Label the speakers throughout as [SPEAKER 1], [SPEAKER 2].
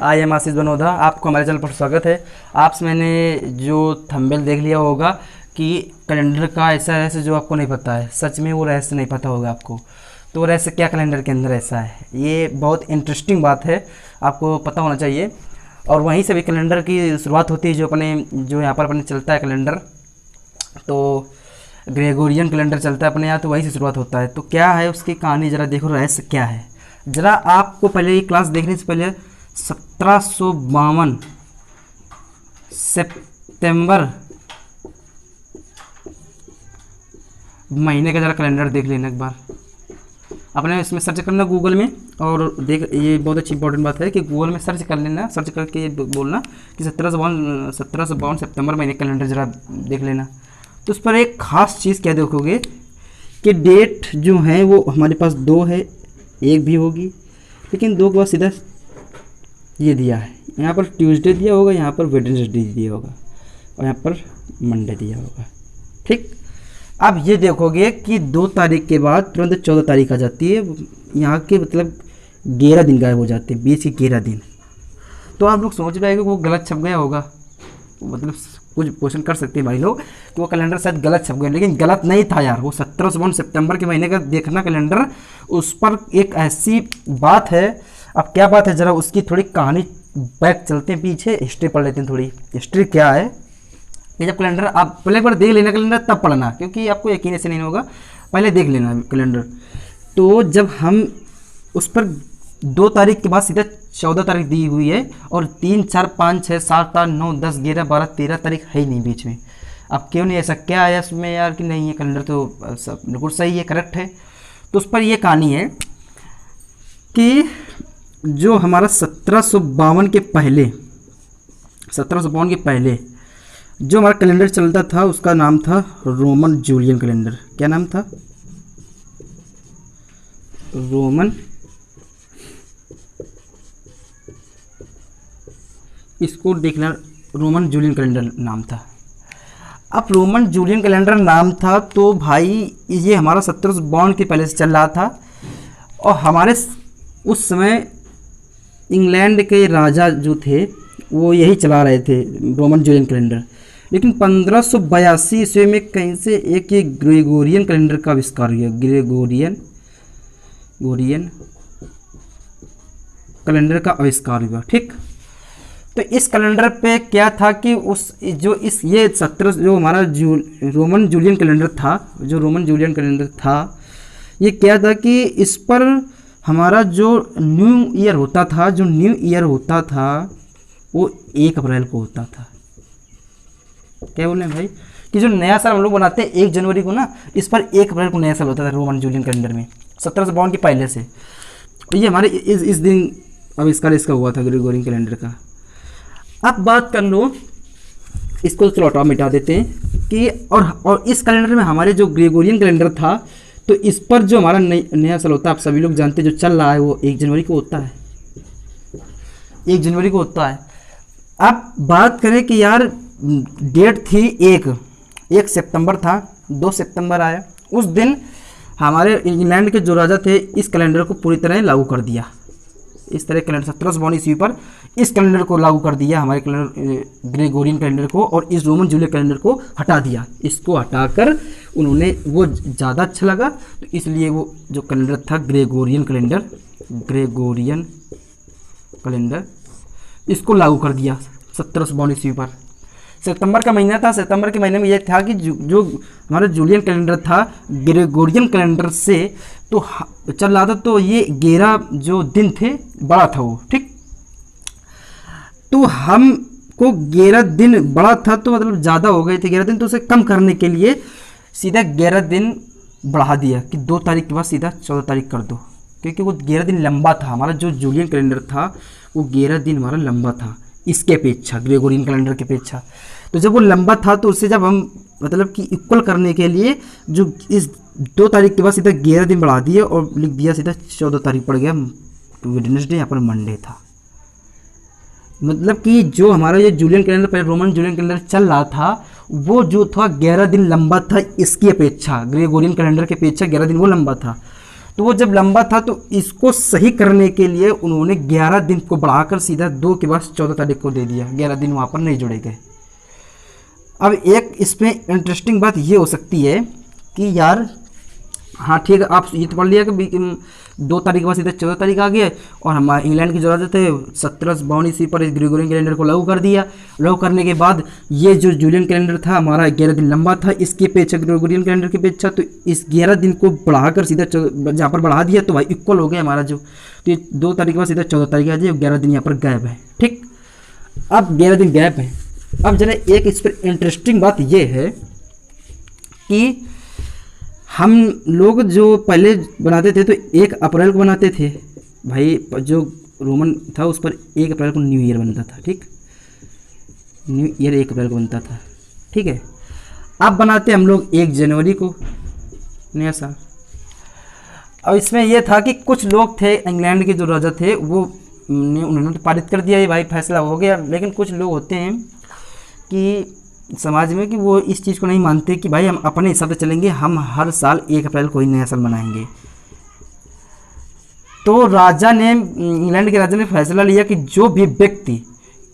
[SPEAKER 1] I am आशीष बनोदा, आपको हमारे channel पर स्वागत है। आपसे मैंने जो थंबनेल देख लिया होगा कि कैलेंडर का ऐसा रहस्य जो आपको नहीं पता है, सच में वो रहस्य नहीं पता होगा आपको। तो रहस्य क्या कैलेंडर के अंदर ऐसा है, ये बहुत इंटरेस्टिंग बात है, आपको पता होना चाहिए। और वहीं से भी कैलेंडर की शुरुआत होती है, जो यहाँ पर अपने चलता है कैलेंडर, तो ग्रेगोरियन कैलेंडर चलता है अपने यहाँ, तो वहीं से शुरुआत होता है। तो क्या है उसकी कहानी, ज़रा देखो रहस्य क्या है। ज़रा आपको पहले ये क्लास देखने से पहले 1752 सितंबर महीने का ज़रा कैलेंडर देख लेना एक बार। अपने इसमें सर्च करना गूगल में, और देख, ये बहुत अच्छी इंपॉर्टेंट बात है कि गूगल में सर्च कर लेना, सर्च करके ये बोलना कि 1752 सितंबर महीने का कैलेंडर ज़रा देख लेना। तो उस पर एक ख़ास चीज़ क्या देखोगे कि डेट जो है वो हमारे पास दो है, एक भी होगी, लेकिन दो के बाद सीधा ये दिया है, यहाँ पर ट्यूसडे दिया होगा, यहाँ पर वेडनेसडे दिया होगा, और यहाँ पर मंडे दिया होगा। ठीक, अब ये देखोगे कि 2 तारीख के बाद तुरंत 14 तारीख आ जाती है, यहाँ के मतलब 11 दिन गायब हो जाते हैं, 20 के 11 दिन। तो आप लोग सोच रहे हैं कि वो गलत छप गया होगा, मतलब कुछ क्वेश्चन कर सकते हैं भाई लोग कि वो कैलेंडर शायद गलत छप गया, लेकिन गलत नहीं था यार। वो 1752 सितंबर के महीने का देखना कैलेंडर, उस पर एक ऐसी बात है। अब क्या बात है, ज़रा उसकी थोड़ी कहानी बैक चलते हैं, पीछे हिस्ट्री पढ़ लेते हैं। थोड़ी हिस्ट्री क्या है कि जब कैलेंडर आप पहले एक बार देख लेना कैलेंडर, तब पढ़ना, क्योंकि आपको यकीन ऐसे नहीं होगा, पहले देख लेना कैलेंडर। तो जब हम उस पर 2 तारीख के बाद सीधा 14 तारीख दी हुई है, और 3, 4, 5, 6, 7, 8, 9, 10, 11, 12, 13 तारीख है ही नहीं बीच में। अब क्यों नहीं, ऐसा क्या आया उसमें यार कि नहीं, ये कैलेंडर तो सब बिल्कुल सही है, करेक्ट है। तो उस पर ये कहानी है कि जो हमारा 1752 के पहले, 1752 के पहले जो हमारा कैलेंडर चलता था उसका नाम था रोमन जूलियन कैलेंडर। क्या नाम था? रोमन, इसको देखना, रोमन जूलियन कैलेंडर नाम था। अब रोमन जूलियन कैलेंडर नाम था तो भाई ये हमारा 1752 के पहले से चल रहा था, और हमारे उस समय इंग्लैंड के राजा जो थे वो यही चला रहे थे रोमन जूलियन कैलेंडर। लेकिन 1582 ईस्वी में कहीं से एक ये ग्रेगोरियन कैलेंडर का आविष्कार हुआ। ग्रेगोरियन कैलेंडर का आविष्कार हुआ। ठीक, तो इस कैलेंडर पे क्या था कि जो हमारा रोमन जूलियन कैलेंडर था, जो रोमन जूलियन कैलेंडर था, ये क्या था कि इस पर हमारा जो न्यू ईयर होता था वो 1 अप्रैल को होता था। क्या बोल रहे हैं भाई, कि जो नया साल हम लोग बनाते हैं 1 जनवरी को ना, इस पर 1 अप्रैल को नया साल होता था रोमन जूलियन कैलेंडर में, 1752 के पहले से। तो ये हमारे इस दिन आविष्कार इसका हुआ था, ग्रेगोरियन कैलेंडर का। अब बात कर लो, इसको चलो हटा मिटा देते हैं कि और इस कैलेंडर में हमारे जो ग्रेगोरियन कैलेंडर था, तो इस पर जो हमारा नया साल होता है, आप सभी लोग जानते हैं, जो चल रहा है वो 1 जनवरी को होता है, 1 जनवरी को होता है। अब बात करें कि यार डेट थी 1 सितंबर था, 2 सितंबर आया, उस दिन हमारे इंग्लैंड के जो राजा थे इस कैलेंडर को पूरी तरह लागू कर दिया। इस तरह कैलेंडर 1752 ईस्वी पर इस कैलेंडर को लागू कर दिया, हमारे कैलेंडर ग्रेगोरियन कैलेंडर को, और इस रोमन जूलियन कैलेंडर को हटा दिया। इसको हटाकर उन्होंने, वो ज़्यादा अच्छा लगा, तो इसलिए वो जो कैलेंडर था ग्रेगोरियन कैलेंडर इसको लागू कर दिया 1752 ईस्वी पर। सितंबर का महीना था, सितंबर के महीने में यह था कि जो हमारा जूलियन कैलेंडर था ग्रेगोरियन कैलेंडर से तो चल रहा था, तो ये 11 जो दिन थे बड़ा था वो। ठीक, तो हमको 11 दिन बड़ा था, तो मतलब ज़्यादा हो गए थे 11 दिन, तो उसे कम करने के लिए सीधा 11 दिन बढ़ा दिया कि 2 तारीख के बाद सीधा 14 तारीख कर दो, क्योंकि वो 11 दिन लंबा था। हमारा जो जूलियन कैलेंडर था वो 11 दिन हमारा लंबा था इसके अपेक्षा, ग्रेगोरियन कैलेंडर की अपेक्षा। तो जब वो लंबा था तो उससे जब हम मतलब कि इक्वल करने के लिए जो इस 2 तारीख के बाद सीधा 11 दिन बढ़ा दिए और लिख दिया सीधा 14 तारीख पड़ गया वेडनेसडे, यहाँ पर मंडे था। मतलब कि जो हमारा ये जूलियन कैलेंडर, पहले रोमन जूलियन कैलेंडर चल रहा था, वो जो था 11 दिन लंबा था इसकी अपेक्षा, ग्रेगोरियन कैलेंडर की अपेक्षा 11 दिन वो लंबा था। तो वो जब लंबा था तो इसको सही करने के लिए उन्होंने 11 दिन को बढ़ाकर सीधा 2 के बाद 14 तारीख को दे दिया, 11 दिन वहाँ पर नहीं जुड़े गए। अब एक इसमें इंटरेस्टिंग बात ये हो सकती है कि यार हाँ ठीक है, आप ये तो पढ़ लिया कि 2 तारीख के बाद सीधा 14 तारीख आ गया और हमारे इंग्लैंड की ज़रूरत है 1752 ईस्वी पर इस ग्रेगोरियन कैलेंडर को लागू कर दिया। लागू करने के बाद ये जो जूलियन कैलेंडर था हमारा 11 दिन लंबा था इसकी अपेक्षा, ग्रेगोरियन कैलेंडर की अपेक्षा, तो इस 11 दिन को बढ़ाकर सीधा जहाँ पर बढ़ा दिया तो भाई इक्वल हो गया हमारा जो, तो ये 2 तारीख के बाद सीधा 14 तारीख आ जाए, 11 दिन यहाँ पर गैप है। ठीक, अब 11 दिन गैप है। अब जरा एक इस पर इंटरेस्टिंग बात ये है कि हम लोग जो पहले बनाते थे तो 1 अप्रैल को बनाते थे भाई, जो रोमन था उस पर 1 अप्रैल को न्यू ईयर बनता था। ठीक, न्यू ईयर 1 अप्रैल को बनता था। ठीक है, अब बनाते हम लोग 1 जनवरी को नया साल। अब इसमें यह था कि कुछ लोग थे इंग्लैंड के जो राजा थे वो उन्होंने तो पारित कर दिया, ये भाई फैसला हो गया, लेकिन कुछ लोग होते हैं कि समाज में कि वो इस चीज़ को नहीं मानते कि भाई हम अपने हिसाब से चलेंगे, हम हर साल 1 अप्रैल को ही नया साल मनाएंगे। तो राजा ने, इंग्लैंड के राजा ने फैसला लिया कि जो भी व्यक्ति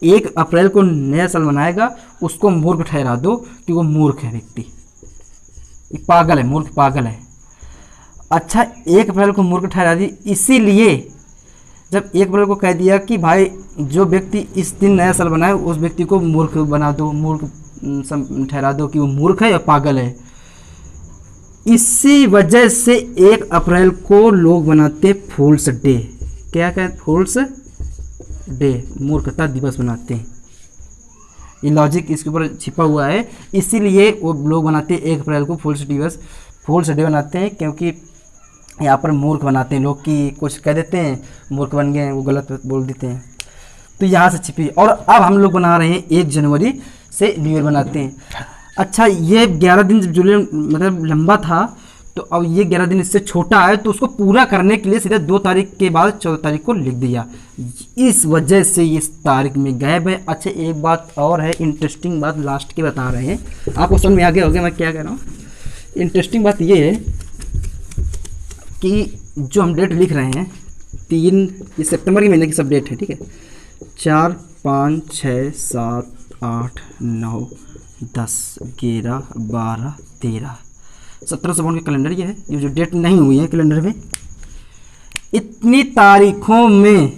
[SPEAKER 1] 1 अप्रैल को नया साल मनाएगा उसको मूर्ख ठहरा दो कि वो मूर्ख है, व्यक्ति पागल है, मूर्ख पागल है। अच्छा, 1 अप्रैल को मूर्ख ठहरा दी, इसीलिए जब 1 अप्रैल को कह दिया कि भाई जो व्यक्ति इस दिन नया साल बनाए उस व्यक्ति को मूर्ख बना दो, मूर्ख ठहरा दो कि वो मूर्ख है या पागल है। इसी वजह से 1 अप्रैल को लोग बनाते फूल्स डे। क्या कहते, फूल्स डे, मूर्खता दिवस बनाते हैं। ये लॉजिक इसके ऊपर छिपा हुआ है, इसीलिए वो लोग बनाते हैं 1 अप्रैल को फूल्स दिवस, फूल्स डे बनाते हैं, क्योंकि यहाँ पर मूर्ख बनाते हैं लोग कि कुछ कह देते हैं मूर्ख बन गए, वो गलत बोल देते हैं, तो यहाँ से छिपी। और अब हम लोग बना रहे हैं 1 जनवरी से न्यू ईयर बनाते हैं। अच्छा, ये 11 दिन जब जूलियन मतलब लंबा था तो अब ये 11 दिन इससे छोटा है, तो उसको पूरा करने के लिए सीधे 2 तारीख के बाद 14 तारीख को लिख दिया, इस वजह से इस तारीख में गैप है। अच्छा, एक बात और है, इंटरेस्टिंग बात लास्ट की बता रहे हैं, आपको समझ में आ गया होगा मैं क्या कह रहा हूँ। इंटरेस्टिंग बात ये है कि जो हम डेट लिख रहे हैं 3, ये सितंबर के महीने की सब डेट है। ठीक है, 4, 5, 6, 7, 8, 9, 10, 11, 12, 13, 1752 के कैलेंडर ये है। ये जो डेट नहीं हुई है कैलेंडर में, इतनी तारीखों में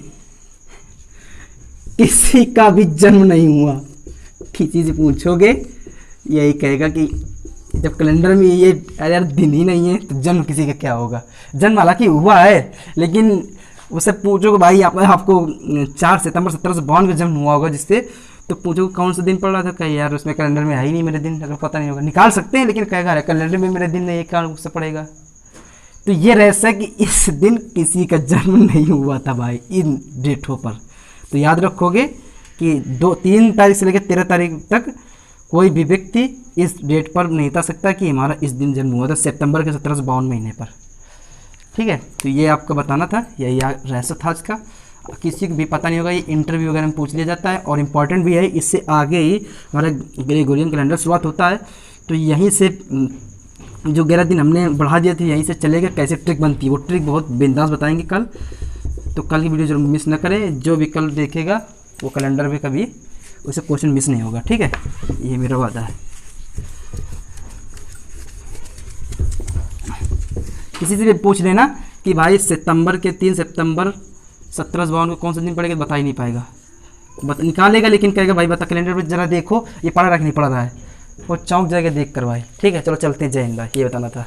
[SPEAKER 1] किसी का भी जन्म नहीं हुआ। किसी से पूछोगे यही कहेगा कि जब कैलेंडर में ये यार दिन ही नहीं है तो जन्म किसी का क्या होगा। जन्म हालांकि हुआ है, लेकिन उससे पूछोगे भाई आपको 4 सितंबर 1752 का जन्म हुआ होगा जिससे, तो पूछो कौन सा दिन पड़ रहा था, कहीं यार उसमें कैलेंडर में है ही नहीं मेरे दिन, अगर पता नहीं होगा निकाल सकते हैं, लेकिन कहेगा कैलेंडर में मेरे दिन नहीं, एक कारण उससे पड़ेगा। तो ये रहस्य कि इस दिन किसी का जन्म नहीं हुआ था भाई इन डेटों पर। तो याद रखोगे कि 3 तारीख से लेकर 13 तारीख तक कोई भी व्यक्ति इस डेट पर नहीं बता सकता कि हमारा इस दिन जन्म हुआ था, सितंबर के 1752 महीने पर। ठीक है, तो ये आपको बताना था, यही रहस्य था आज का। किसी को भी पता नहीं होगा, ये इंटरव्यू वगैरह में पूछ लिया जाता है और इम्पॉर्टेंट भी है। इससे आगे ही हमारा ग्रेगोरियन कैलेंडर शुरुआत होता है, तो यहीं से जो 11 दिन हमने बढ़ा दिए थे यहीं से चलेगा। कैसे ट्रिक बनती है वो ट्रिक बहुत बिंदास बताएंगे कल, तो कल की वीडियो जरूर मिस न करें। जो भी कल देखेगा वो कैलेंडर में कभी उसे क्वेश्चन मिस नहीं होगा। ठीक है, ये मेरा वादा है। किसी से भी पूछ लेना कि भाई सितंबर के 3 सितंबर 1752 को कौन सा दिन पड़ेगा, बता ही नहीं पाएगा, निकालेगा लेकिन कहेगा भाई बता कैलेंडर में जरा देखो ये पढ़ा रहा कि नहीं पढ़ रहा है, वो चौंक जाएगा देख कर भाई। ठीक है, चलो चलते हैं, जय हिंद, ये बताना था।